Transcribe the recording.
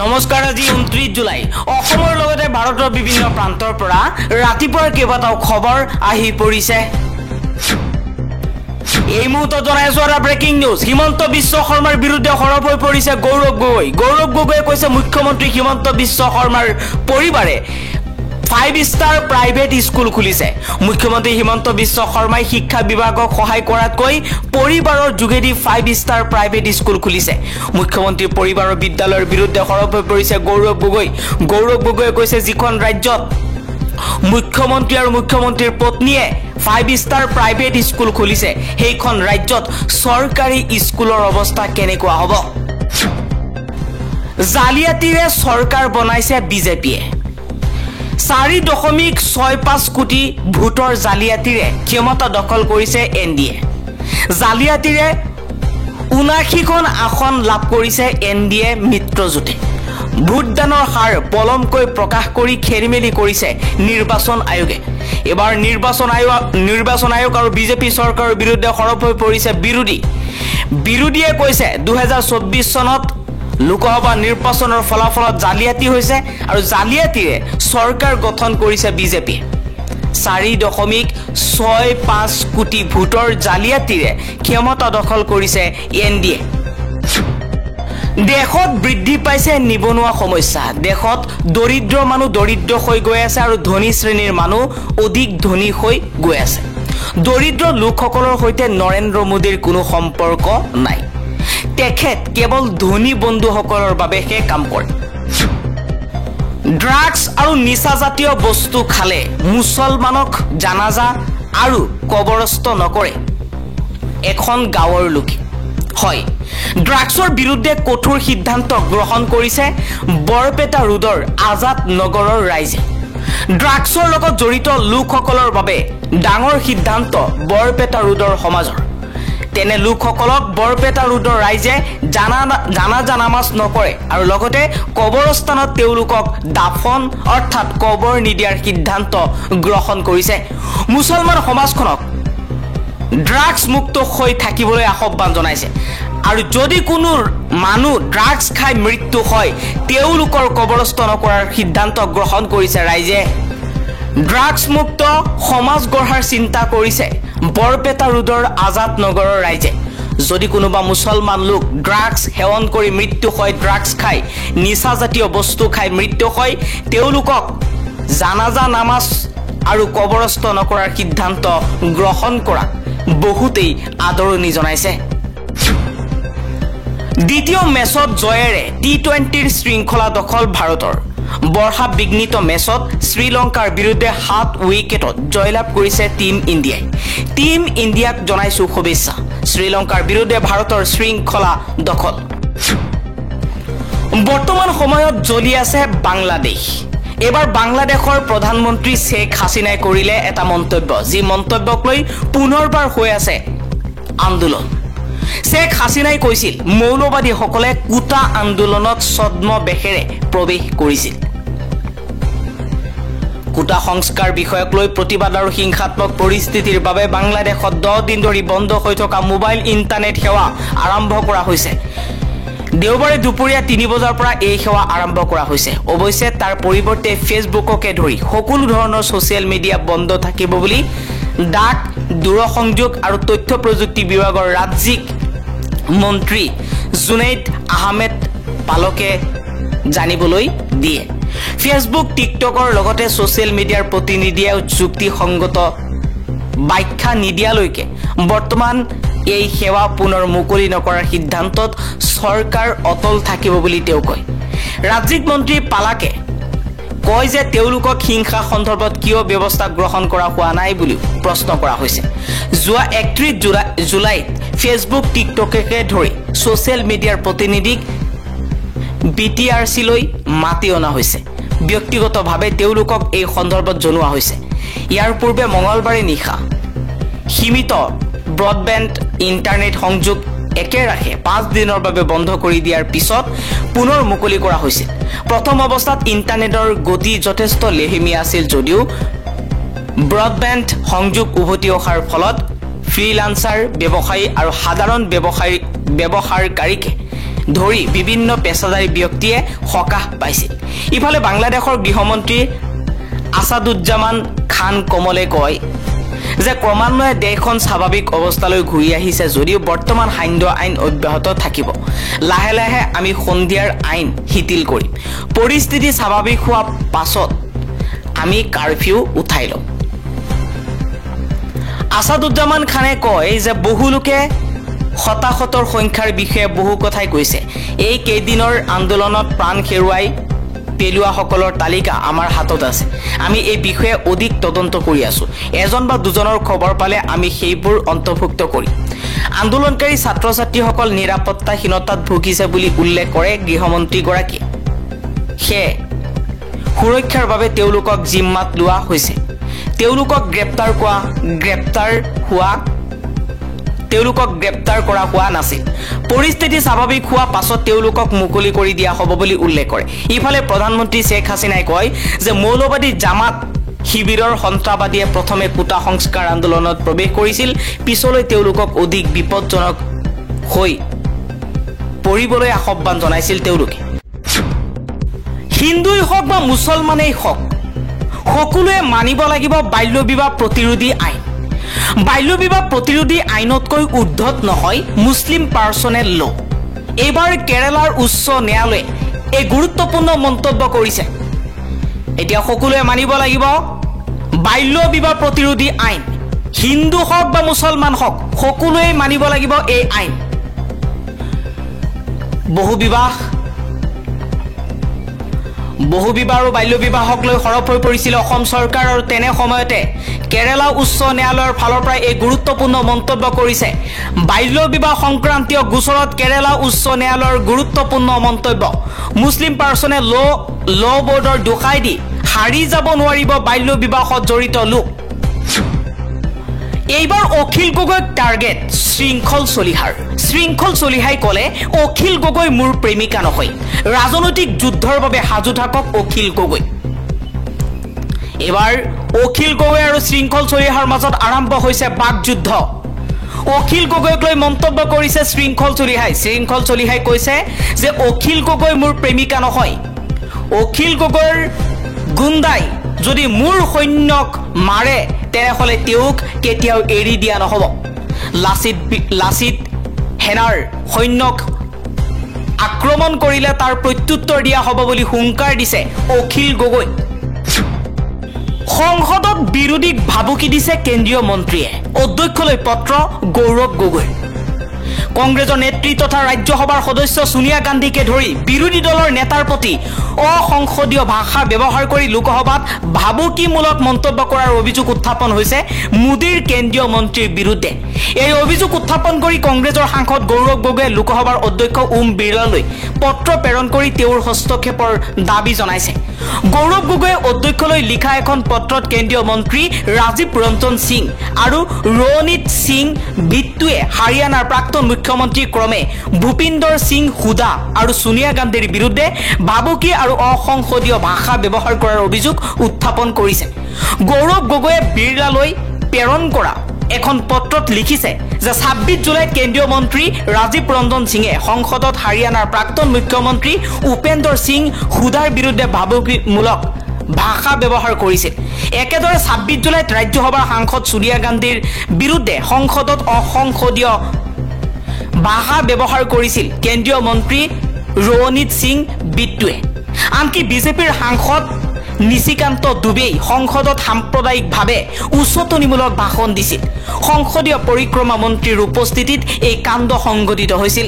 নমস্কাৰ আজি 29 জুলাই অসমৰ লগতে ভাৰতৰ বিভিন্ন প্ৰান্তৰ পৰা ৰাতিপুৱাৰ কেইবাটাও খবৰ আহি পৰিছে এই মুহূৰ্তত জনাইছো এটা ব্ৰেকিং নিউজ হিমন্ত বিশ্ব শৰ্মাৰ বিৰুদ্ধে সৰব হৈ পৰিছে গৌৰৱ গগৈয়ে কৈছে মুখ্যমন্ত্ৰী হিমন্ত বিশ্ব শৰ্মাৰ পৰিবাৰে 5-star প্ৰাইভেট স্কুল খুলিছে মুখ্যমন্ত্ৰী হিমন্ত বিশ্ব শৰ্মাই শিক্ষা বিভাগক সহায় কৰাতকৈ পৰিবাৰৰ যোগেদি 5-star প্ৰাইভেট স্কুল খুলিছে মুখ্যমন্ত্ৰী পৰিবাৰৰ বিদ্যালয়ৰ বিৰুদ্ধে সৰব হৈ পৰিছে গৌৰৱ গগৈয়ে কৈছে যিখন ৰাজ্যত মুখ্যমন্ত্ৰী আৰু মুখ্যমন্ত্ৰীৰ পত্নীয়ে 5-star প্ৰাইভেট স্কুল খুলিছে সেইখন ৰাজ্যত চৰকাৰী স্কুলৰ অৱস্থা কেনেকুৱা হ'ব জালিয়াতিৰে চৰকাৰ বনাইছে বিজেপিয়ে 4.65 কোটি ভোটৰ জালিয়াতিৰে ক্ষমতা দখল কৰিছে এনডিএ জালিয়াতিৰে 79খন আসন লাভ কৰিছে এনডিএ মিত্ৰজোঁটে ভোটদানৰ হাৰ পলমকৈ প্ৰকাশ কৰি খেলিমেলি কৰিছে নিৰ্বাচন আয়োগে এবাৰ নিৰ্বাচন আয়োগ আৰু বিজেপি চৰকাৰৰ বিৰুদ্ধে সৰব হৈ পৰিছে বিৰোধীয়ে কৈছে 2024 চনত লোকসভা নিৰ্বাচনৰ ফলাফলত জালিয়াতি হৈছে আৰু জালিয়াতিৰে চৰকাৰ গঠন কৰিছে বিজেপি 4.65 কোটি ভোটৰ জালিয়াতিৰে ক্ষমতা দখল কৰিছে এনডিএ দেশত বৃদ্ধি পাইছে নিবনুৱা সমস্যা দেশত দৰিদ্ৰ মানুহ দৰিদ্ৰ হৈ গৈ আছে আৰু ধনী শ্ৰেণীৰ মানুহ অধিক ধনী হৈ গৈ আছে দৰিদ্ৰ লোকসকলৰ সৈতে নৰেন্দ্ৰ মোদীৰ কোনো সম্পৰ্ক নাই তেখেত কেৱল ধনী বন্ধুসকলৰ বাবেহে কাম কৰে ড্ৰাগছ আৰু নিচাজাতীয় বস্তু খালে মুছলমানক জানাজা আৰু কবৰস্থ নকৰে এখন গাঁৱৰ লোকে হয় ড্ৰাগছৰ বিৰুদ্ধে কঠোৰ সিদ্ধান্ত গ্ৰহণ কৰিছে বৰপেটা ৰোডৰ আজাদ নগৰৰ ৰাইজে ড্ৰাগছৰ লগত জড়িত লোকসকলৰ বাবে ডাঙৰ সিদ্ধান্ত বৰপেটা ৰোডৰ সমাজৰ তেনে লোকসকলক বৰপেটা ৰোডৰ ৰাইজে জানাজা নামাজ নকৰে আৰু লগতে কবৰস্থানত তেওঁলোকক দাফন অৰ্থাৎ কবৰ নিদিয়াৰ সিদ্ধান্ত গ্ৰহণ কৰিছে মুছলমান সমাজখনক ড্ৰাগছ মুক্ত হৈ থাকিবলৈ আহ্বান জনাইছে আৰু যদি কোনো মানুহ ড্ৰাগছ খাই মৃত্যু হয় তেওঁলোকৰ কবৰস্থ নকৰাৰ সিদ্ধান্ত গ্ৰহণ কৰিছে ৰাইজে ড্ৰাগছ মুক্ত সমাজ গঢ়াৰ চিন্তা কৰিছে বৰপেটা ৰোডৰ আজাদ নগৰৰ ৰাইজে যদি কোনোবা মুছলমান লোক ড্ৰাগছ সেৱন কৰি মৃত্যু হয় ড্ৰাগছ খাই নিচাজাতীয় বস্তু খাই মৃত্যু হয় তেওঁলোকক জানাজা নামাজ আৰু কবৰস্থ নকৰাৰ সিদ্ধান্ত গ্ৰহণ কৰা বহুতেই আদৰণি জনাইছে দ্বিতীয় মেচত জয়েৰে টি20ৰ শৃংখলা দখল ভাৰতৰ বৰ্ষা বিঘ্নিত মেচত শ্ৰীলংকাৰ বিৰুদ্ধে 7 উইকেটত জয়লাভ কৰিছে টিম ইণ্ডিয়াক জনাইছো শুভেচ্ছা শ্ৰীলংকাৰ বিৰুদ্ধে ভাৰতৰ শৃংখলা দখল বৰ্তমান সময়ত জ্বলি আছে বাংলাদেশ এবাৰ বাংলাদেশৰ প্ৰধানমন্ত্ৰী শেখ হাছিনাই কৰিলে এটা মন্তব্য যি মন্তব্যক লৈ পুনৰবাৰ হৈ আছে আন্দোলন শেখ হাছিনাই কৈছিল মৌলবাদীসকলে কুটা আন্দোলনত ছদ্ম বেশেৰে প্ৰৱেশ কৰিছিল কুটা সংস্কাৰ বিষয়ক লৈ প্ৰতিবাদ আৰু হিংসাত্মক পৰিস্থিতিৰ বাবে বাংলাদেশত 10 দিন ধৰি বন্ধ হৈ থকা মোবাইল ইণ্টাৰনেট সেৱা আৰম্ভ কৰা হৈছে দেওবাৰে দুপৰীয়া 3 বজাৰ পৰা এই সেৱা আৰম্ভ কৰা হৈছে অৱশ্যে তাৰ পৰিৱৰ্তে ফেচবুককে ধৰি সকলো ধৰণৰ ছ'চিয়েল মিডিয়া বন্ধ থাকিব বুলি ডাক দূৰসংযোগ আৰু তথ্য প্ৰযুক্তি বিভাগৰ ৰাজ্যিক মন্ত্ৰী জুনেইদ আহমেদ পালকে জানিবলৈ দিয়ে ফেচবুক টিকটকৰ লগতে ছ'চিয়েল মিডিয়াৰ প্ৰতিনিধিয়ে যুক্তিসংগত ব্যাখ্যা নিদিয়ালৈকে বৰ্তমান এই সেৱা পুনৰ মুকলি নকৰাৰ সিদ্ধান্তত চৰকাৰ অটল থাকিব বুলি তেওঁ কয় ৰাজ্যিক মন্ত্ৰী পালাকে কয় যে তেওঁলোকক হিংসা সন্দৰ্ভত কিয় ব্যৱস্থা গ্ৰহণ কৰা হোৱা নাই বুলি প্ৰশ্ন কৰা হৈছে যোৱা 31 জুলাইত ফেচবুক টিকটককে ধৰি ছ'চিয়েল মিডিয়াৰ প্ৰতিনিধিক বিটিআৰচি লৈ মাতি অনা হৈছে ব্যক্তিগতভাৱে তেওঁলোকক এই সন্দৰ্ভত জনোৱা হৈছে ইয়াৰ পূৰ্বে মঙলবাৰে নিশা সীমিত ব্ৰডবেণ্ড ইণ্টাৰনেট সংযোগ একেৰাহে 5 দিনৰ বাবে বন্ধ কৰি দিয়াৰ পিছত পুনৰ মুকলি কৰা হৈছিল প্ৰথম অৱস্থাত ইণ্টাৰনেটৰ গতি যথেষ্ট লেহেমীয়া আছিল যদিও ব্ৰডবেণ্ড সংযোগ উভতি অহাৰ ফলত ফ্ৰিলান্সাৰ ব্যৱসায়ী আৰু সাধাৰণ ব্যৱহাৰকাৰীকে ধৰি বিভিন্ন পেছাদাৰী ব্যক্তিয়ে সকাহ পাইছিল ইফালে বাংলাদেশৰ গৃহমন্ত্ৰী আসাদুজ্জামান খান কমলে কয় যে ক্ৰমান্বয়ে দেশখন স্বাভাৱিক অৱস্থালৈ ঘূৰি আহিছে যদিও বৰ্তমান সান্ধ্য আইন অব্যাহত থাকিব লাহে লাহে আমি সন্ধিয়াৰ আইন শিথিল কৰিম পৰিস্থিতি স্বাভাৱিক হোৱা পাছত আমি কাৰফিউ উঠাই লম আসাদুজ্জামান খানে কয় যে বহু লোকে হতাহতৰ সংখ্যাৰ বিষয়ে বহু কথাই কৈছে এই কেইদিনৰ আন্দোলনত প্ৰাণ হেৰুৱাই পেলুৱাসকলৰ তালিকা আমাৰ হাতত আছে আমি এই বিষয়ে অধিক তদন্ত কৰি আছো এজন বা দুজনৰ খবৰ পালে আমি সেইবোৰ অন্তৰ্ভুক্ত কৰিম আন্দোলনকাৰী ছাত্ৰ ছাত্ৰীসকল নিৰাপত্তাহীনতাত ভুগিছে বুলি উল্লেখ কৰে গৃহমন্ত্ৰীগৰাকীয়ে সেয়ে সুৰক্ষাৰ বাবে তেওঁলোকক জিম্মাত লোৱা হৈছে তেওঁলোকক গ্ৰেপ্তাৰ কৰা হোৱা নাছিল পৰিস্থিতি স্বাভাৱিক হোৱা পাছত তেওঁলোকক মুকলি কৰি দিয়া হ'ব বুলি উল্লেখ কৰে ইফালে প্ৰধানমন্ত্ৰী শেখ হাছিনাই কয় যে মৌলবাদী জামাত শিবিৰৰ সন্ত্ৰাসবাদীয়ে প্ৰথমে কোটা সংস্কাৰ আন্দোলনত প্ৰৱেশ কৰিছিল পিছলৈ তেওঁলোকক অধিক বিপদজনক হৈ পৰিবলৈ আহ্বান জনাইছিল তেওঁলোকে হিন্দুই হওক বা মুছলমানেই হওক সকলোৱে মানিব লাগিব বাল্য বিবাহ প্ৰতিৰোধী আইন বাল্য বিবাহ প্ৰতিৰোধী আইনতকৈ উদ্ধত নহয় মুছলিম পাৰ্চনেল ল এইবাৰ কেৰালাৰ উচ্চ ন্যায়ালয়ে এই গুৰুত্বপূৰ্ণ মন্তব্য কৰিছে এতিয়া সকলোৱে মানিব লাগিব বাল্য বিবাহ প্ৰতিৰোধী আইন হিন্দু হওক বা মুছলমান হওক সকলোৱে মানিব লাগিব এই আইন বহু বিবাহ আৰু বাল্য বিবাহক লৈ সৰব হৈ পৰিছিল অসম চৰকাৰ আৰু তেনে সময়তে কেৰালা উচ্চ ন্যায়ালয়ৰ ফালৰ পৰা এই গুৰুত্বপূৰ্ণ মন্তব্য কৰিছে বাল্য বিবাহ সংক্ৰান্তীয় গোচৰত কেৰালা উচ্চ ন্যায়ালয়ৰ গুৰুত্বপূৰ্ণ মন্তব্য মুছলিম পাৰ্চনেল ল বৰ্ডৰ দোষাই দি হাৰি যাব নোৱাৰিব বাল্য বিবাহত জড়িত লোক এইবাৰ অখিল গগৈক টাৰ্গেট শৃংখল চলিহাই কলে অখিল গগৈ মোৰ প্ৰেমিকা নহয় ৰাজনৈতিক যুদ্ধৰ বাবে সাজু থাকক অখিল গগৈ এবাৰ অখিল গগৈ আৰু শৃংখল চলিহাৰ মাজত আৰম্ভ হৈছে বাকযুদ্ধ অখিল গগৈক লৈ মন্তব্য কৰিছে শৃংখল চলিহাই কৈছে যে অখিল গগৈ মোৰ প্ৰেমিকা নহয় অখিল গগৈৰ গুণ্ডাই যদি মোৰ সৈন্যক মাৰে তেনেহলে তেওঁক কেতিয়াও এৰি দিয়া নহব লাচিত সেনাৰ সৈন্যক আক্ৰমণ কৰিলে তাৰ প্ৰত্যুত্তৰ দিয়া হ'ব বুলি হুংকাৰ দিছে অখিল গগৈ সংসদত বিৰোধীক ভাবুকি দিছে কেন্দ্ৰীয় মন্ত্ৰীয়ে অধ্যক্ষলৈ পত্ৰ গৌৰৱ গগৈ কংগ্ৰেছৰ নেত্ৰী তথা ৰাজ্যসভাৰ সদস্য সোনিয়া গান্ধীকে ধৰি বিৰোধী দলৰ নেতাৰ প্ৰতি অসংসদীয় ভাষা ব্যৱহাৰ কৰি লোকসভাত ভাবুকিমূলক মন্তব্য কৰাৰ অভিযোগ উত্থাপন হৈছে মোদীৰ কেন্দ্ৰীয় মন্ত্ৰীৰ বিৰুদ্ধে এই অভিযোগ উত্থাপন কৰি কংগ্ৰেছৰ সাংসদ গৌৰৱ গগৈয়ে লোকসভাৰ অধ্যক্ষ ওম বিৰলালৈ পত্ৰ প্ৰেৰণ কৰি তেওঁৰ হস্তক্ষেপৰ দাবী জনাইছে গৌৰৱ গগৈয়ে অধ্যক্ষলৈ লিখা এখন পত্ৰত কেন্দ্ৰীয় মন্ত্ৰী ৰাজীৱ ৰঞ্জন সিং আৰু ৰণিত সিং বিট্টুৱে হাৰিয়ানাৰ প্ৰাক্তন মুখ্যমন্ত্ৰী ক্ৰমে ভূপিন্দৰ সিং হুদা আৰু সোনিয়া গান্ধীৰ বিৰুদ্ধে ভাবুকি আৰু অসংসদীয় ভাষা ব্যৱহাৰ কৰাৰ অভিযোগ উত্থাপন কৰিছে গৌৰৱ গগৈয়ে বিৰলালৈ প্ৰেৰণ কৰা এখন পত্ৰত লিখিছে যে 26 জুলাইত কেন্দ্ৰীয় মন্ত্ৰী ৰাজীৱ ৰঞ্জন সিঙে সংসদত হাৰিয়ানাৰ প্ৰাক্তন মুখ্যমন্ত্ৰী উপেন্দ্ৰ সিং হুদাৰ বিৰুদ্ধে ভাবুকিমূলক ভাষা ব্যৱহাৰ কৰিছিল একেদৰে 26 জুলাইত ৰাজ্যসভাৰ সাংসদ সোনিয়া গান্ধীৰ বিৰুদ্ধে সংসদত অসংসদীয় ভাষা ব্যৱহাৰ কৰিছিল কেন্দ্ৰীয় মন্ত্ৰী ৰণিত সিং বিট্টুৱে আনকি বিজেপিৰ সাংসদ নিশিকান্ত দুবেই সংসদত সাম্প্ৰদায়িকভাৱে উচতনিমূলক ভাষণ দিছিল সংসদীয় পৰিক্ৰমা মন্ত্ৰীৰ উপস্থিতিত এই কাণ্ড সংঘটিত হৈছিল